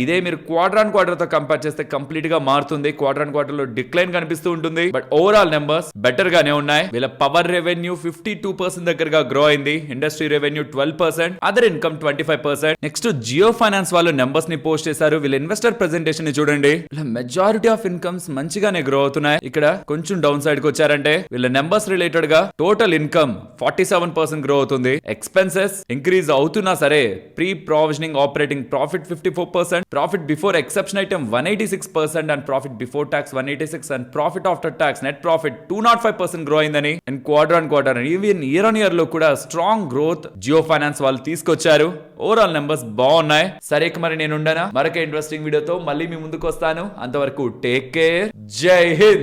ఇదే మీరు క్వార్టర్ తో కంపేర్ చేస్తే కంప్లీట్ గా మారుతుంది. క్వార్టర్ లో డిక్లైన్ కనిపిస్తూ ఉంటుంది. బట్ ఓవరాల్ నెంబర్స్ బెటర్ గానే ఉన్నాయి. వీళ్ళ పవర్ రెవెన్యూ 52% దగ్గరగా గ్రో అయింది. Industry revenue 12%, other income 25%. Next Jio finance వాళ్ళు నెంబర్స్ ని పోస్ట్ చేశారు. వీళ్ళ ఇన్వెస్టర్ ప్రెజెంటేషన్ ని చూడండి. వీళ్ళ మెజారిటీ ఆఫ్ ఇన్కమ్స్ మంచిగానే గ్రో అవుతున్నాయి. ఇక్కడ కొంచెం డౌన్ సైడ్ కి వచ్చారంటే వీళ్ళ నెంబర్స్ రిలేటెడ్ గా టోటల్ ఇన్కమ్ 47% గ్రో అవుతుంది. ఎక్స్పెన్సెస్ ఇంక్రీజ్ అవుతున్నా సరే pre provisioning operating profit 54%, profit before exception item 186% and profit before tax 186 and profit after tax net profit 205% grow అయిందని. And quarter even year on year లో కూడా strong growth Jio finance వాళ్ళు తీసుకొచ్చారు. Overall numbers బాగున్నాయి. సరే మరి నేను ఉండనా మరొక ఇంట్రెస్టింగ్ వీడియోతో మళ్ళీ మీ ముందుకు వస్తాను. అంతవరకు టేక్ కేర్. జై హింద్.